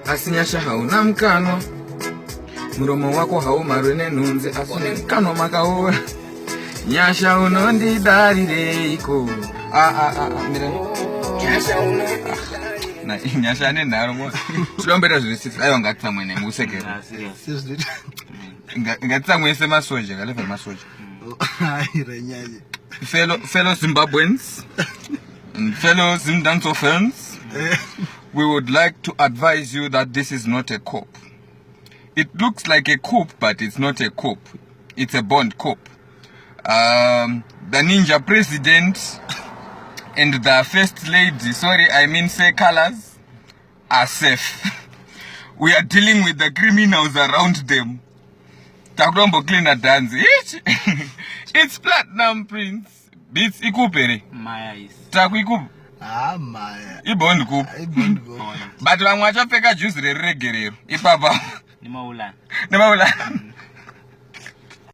asi nyasha hauna mkano, muromo wako haumarwe nenhunzi, asi nemkano makaora. Nyasha unondidarireiko? Mira. Nyasha nenharo mo. Tinombera zvisisi. Aiwa ngatsamwe nemusekera. Seriously. Ngatsamwe semasoja, kaleva masoja. Renyaje. Fellow Zimbabweans, and fellow Zimdanso fans, we would like to advise you that this is not a coup. It looks like a coup, but it's not a coup. It's a bond coup. The ninja president and the first lady, say colors, are safe. We are dealing with the criminals around them. Takrombo cleaner dance. It's platinum, Prince. It's ikupere. Maya is. Taku ikup. Maya. Ibond kup. Ibond go. But wamwacha peka juice re gerero. Ipapa. Ni maulana. Ni maulana.